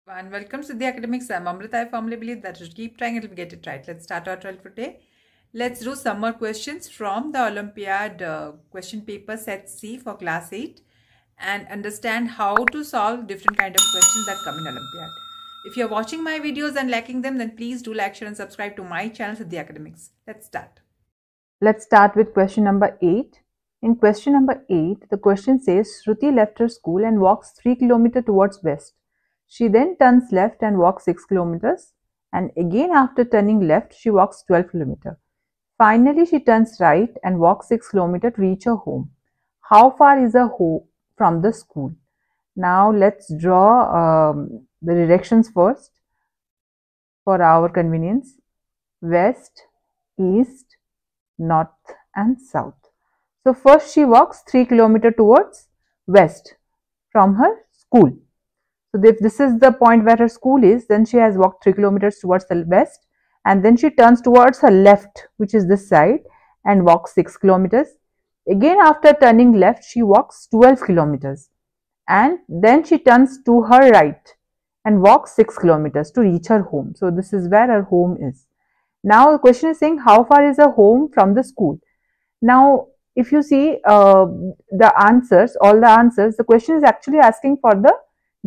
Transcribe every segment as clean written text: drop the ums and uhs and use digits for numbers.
And welcome to the academics. I'm Amrita. I firmly believe that you keep trying and you'll get it right. Let's start our trial for today. Let's do some more questions from the Olympiad question paper set C for class 8 and understand how to solve different kind of questions that come in Olympiad. If you're watching my videos and liking them, then please do like, share and subscribe to my channel, Siddhi Academics. Let's start. Let's start with question number 8. In question number 8, the question says, Shruti left her school and walks 3 kilometers towards west. She then turns left and walks 6 kilometers, and again after turning left, she walks 12 kilometers. Finally, she turns right and walks 6 kilometers to reach her home. How far is her home from the school? Now, let's draw the directions first for our convenience. West, east, north and south. So first she walks 3 kilometers towards west from her school. So if this is the point where her school is, then she has walked 3 kilometers towards the west, and then she turns towards her left, which is this side, and walks 6 kilometers. Again after turning left, she walks 12 kilometers, and then she turns to her right and walks 6 kilometers to reach her home. So this is where her home is. Now the question is saying how far is her home from the school. Now if you see the answers, all the answers, the question is actually asking for the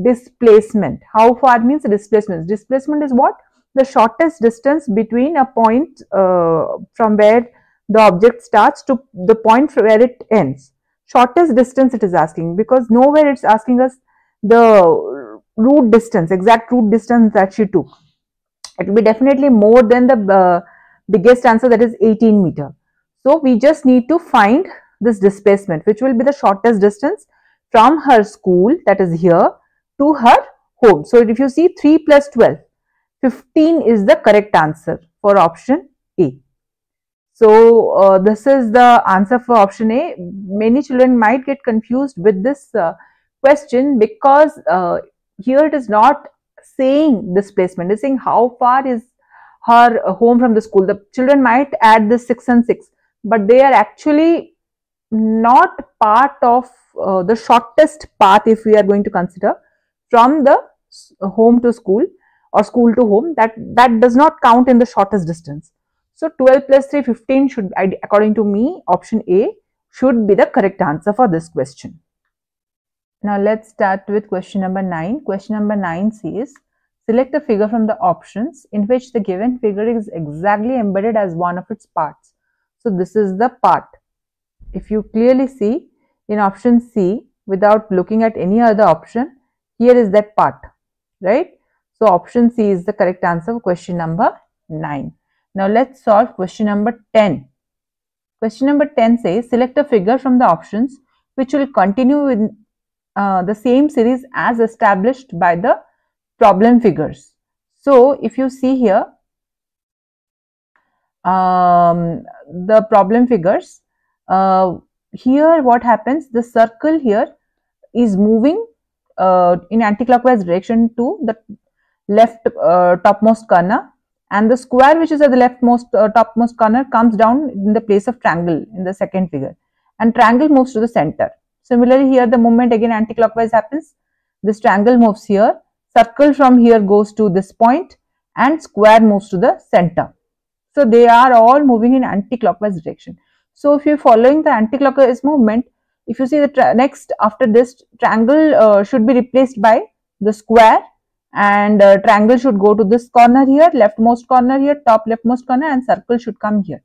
displacement. How far means displacement. Displacement is what? The shortest distance between a point from where the object starts to the point where it ends. Shortest distance it is asking, because nowhere it's asking us the route distance, exact route distance that she took. It will be definitely more than the biggest answer, that is 18 meters. So we just need to find this displacement, which will be the shortest distance from her school, that is here, to her home. So if you see 3 plus 12, 15 is the correct answer for option A. So this is the answer for option A. Many children might get confused with this question, because here it is not saying displacement, is saying how far is her home from the school. The children might add this 6 and 6, but they are actually not part of the shortest path if we are going to consider from the home to school or school to home. That does not count in the shortest distance. So 12 plus 3, 15 should, according to me, option A should be the correct answer for this question. Now let's start with question number 9. Question number 9 says, select a figure from the options in which the given figure is exactly embedded as one of its parts. So this is the part. If you clearly see in option C, without looking at any other option, here is that part, right? So option C is the correct answer for question number 9. Now let's solve question number 10. Question number 10 says, select a figure from the options which will continue with the same series as established by the problem figures. So if you see here, the problem figures, here what happens, the circle here is moving in anti-clockwise direction to the left topmost corner, and the square which is at the leftmost topmost corner comes down in the place of triangle in the second figure, and triangle moves to the center. Similarly here the movement again anti-clockwise happens. This triangle moves here, circle from here goes to this point, and square moves to the center. So they are all moving in anti-clockwise direction. So if you are following the anti-clockwise movement, if you see the next after this, triangle should be replaced by the square, and triangle should go to this corner here, leftmost corner here, top leftmost corner, and circle should come here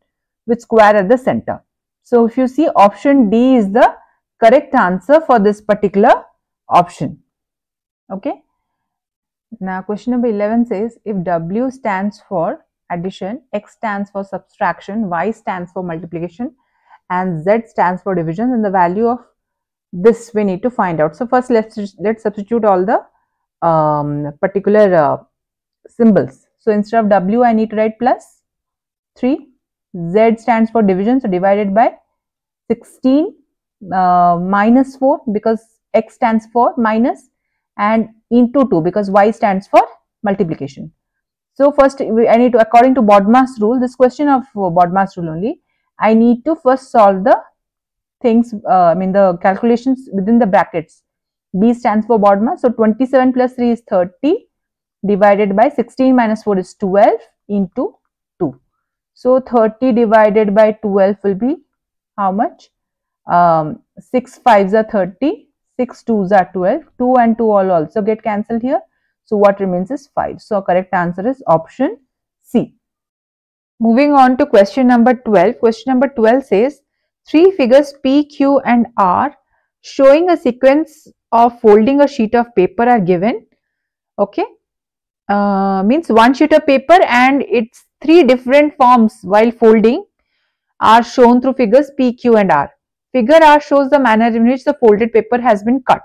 with square at the center. So if you see, option D is the correct answer for this particular option. Okay. Now question number 11 says, if W stands for addition, X stands for subtraction, Y stands for multiplication, and Z stands for division, and the value of this we need to find out. So first let's substitute all the particular symbols. So instead of W I need to write plus 3. Z stands for division, so divided by 16 minus 4 because X stands for minus, and into 2 because Y stands for multiplication. So first I need to, according to BODMAS rule, this question of BODMAS rule only, I need to first solve the things, the calculations within the brackets. B stands for BODMAS. So 27 plus 3 is 30. divided by 16 minus 4 is 12 into 2. So 30 divided by 12 will be how much? 6 5s are 30, 6 2s are 12, 2 and 2 all also get cancelled here. So what remains is 5. So correct answer is option C. Moving on to question number 12. Question number 12 says, three figures P, Q and R showing a sequence of folding a sheet of paper are given. Okay. Means one sheet of paper and its three different forms while folding are shown through figures P, Q and R. Figure R shows the manner in which the folded paper has been cut.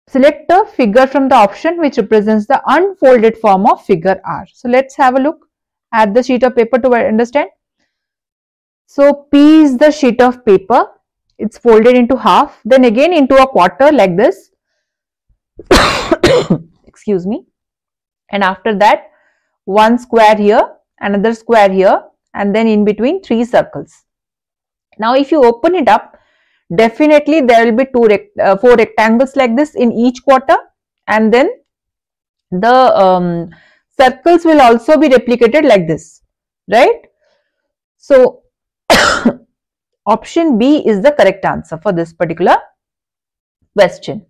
Select a figure from the option which represents the unfolded form of figure R. So let's have a look at the sheet of paper to understand. So P is the sheet of paper. It's folded into half, then again into a quarter like this. Excuse me. And after that, one square here, another square here, and then in between three circles. Now if you open it up, definitely there will be four rectangles like this in each quarter, and then the circles will also be replicated like this, right? So option B is the correct answer for this particular question.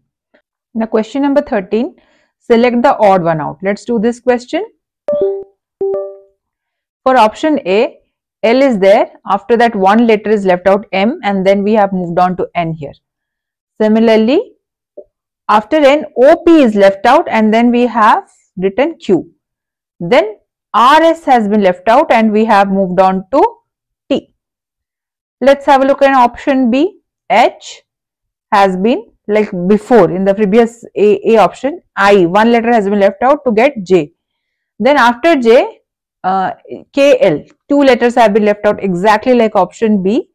Now question number 13, select the odd one out. Let's do this question. For option A, L is there, after that one letter is left out, M, and then we have moved on to N here. Similarly, after N, OP is left out and then we have written Q. Then RS has been left out and we have moved on to T. Let's have a look at option B. H has been like before in the previous A option. I, one letter has been left out to get J. Then after J, KL, two letters have been left out exactly like option B,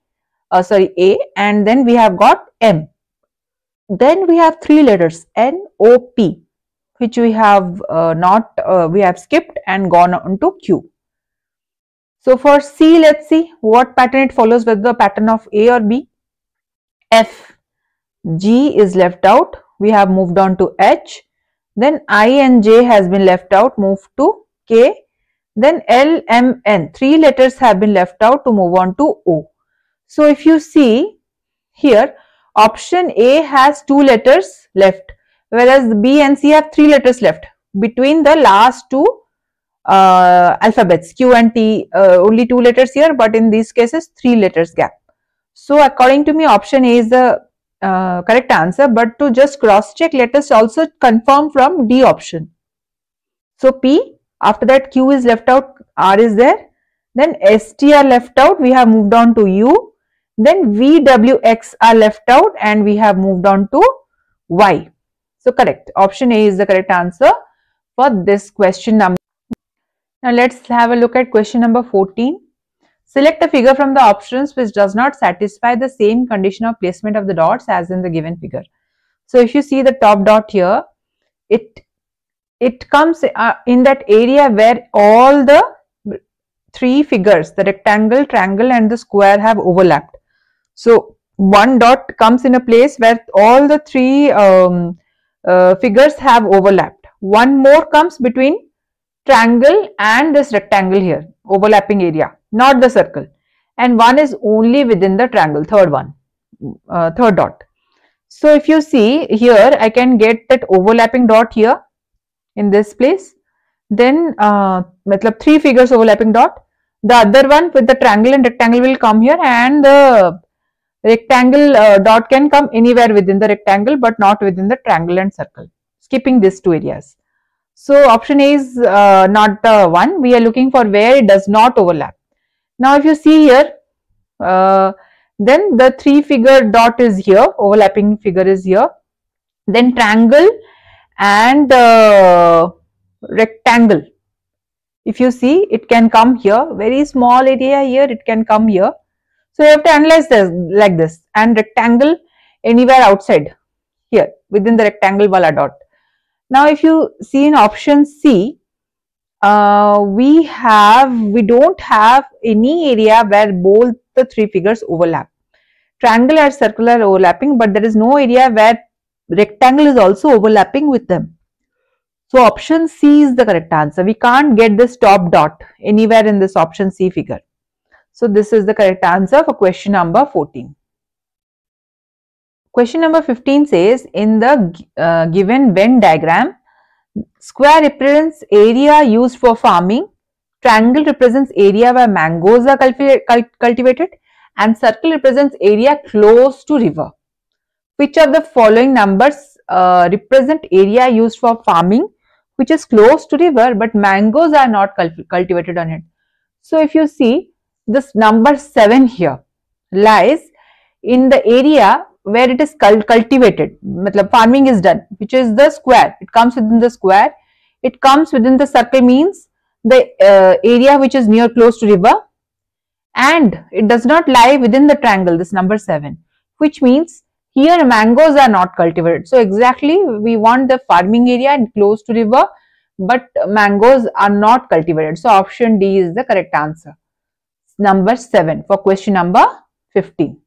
A, and then we have got M. Then we have three letters N, O, P, which we have we have skipped and gone on to Q. So for C, let's see what pattern it follows, whether the pattern of A or B. F, G is left out, we have moved on to H. Then I and J has been left out, moved to K. Then L, M, N, three letters have been left out to move on to O. So if you see here, option A has two letters left, whereas B and C have three letters left between the last two alphabets, Q and T, only two letters here, but in these cases three letters gap. So according to me, option A is the correct answer, but to just cross check, let us also confirm from D option. So P, after that Q is left out, R is there, then ST are left out, we have moved on to U, then V, W, X are left out and we have moved on to Y. So correct, option A is the correct answer for this question number. Now let's have a look at question number 14. Select a figure from the options which does not satisfy the same condition of placement of the dots as in the given figure. So if you see the top dot here, it comes in that area where all the three figures, the rectangle, triangle and the square have overlapped. So one dot comes in a place where all the three figures have overlapped. One more comes between triangle and this rectangle here, overlapping area, not the circle. And one is only within the triangle, third one, third dot. So if you see here, I can get that overlapping dot here in this place. Then three figures overlapping dot. The other one with the triangle and rectangle will come here, and the rectangle dot can come anywhere within the rectangle but not within the triangle and circle, skipping these two areas. So option A is not the one. We are looking for where it does not overlap. Now if you see here, then the three figure dot is here, overlapping figure is here, then triangle and rectangle. If you see, it can come here, very small area here, it can come here. So you have to analyze this like this, and rectangle anywhere outside here within the rectangle wala dot. Now if you see in option C, we don't have any area where both the three figures overlap. Triangle and circle are overlapping, but there is no area where rectangle is also overlapping with them. So option C is the correct answer. We can't get this top dot anywhere in this option C figure. So this is the correct answer for question number 14. Question number 15 says, in the given Venn diagram, square represents area used for farming, triangle represents area where mangoes are cultivated, and circle represents area close to river. Which of the following numbers represent area used for farming which is close to river but mangoes are not cultivated on it? So if you see, this number 7 here lies in the area where it is cultivated, matlab farming is done, which is the square. It comes within the square. It comes within the circle, means the area which is near close to river, and it does not lie within the triangle, this number 7, which means here mangoes are not cultivated. So exactly we want the farming area and close to river, but mangoes are not cultivated. So option D is the correct answer. Number 7 for question number 15.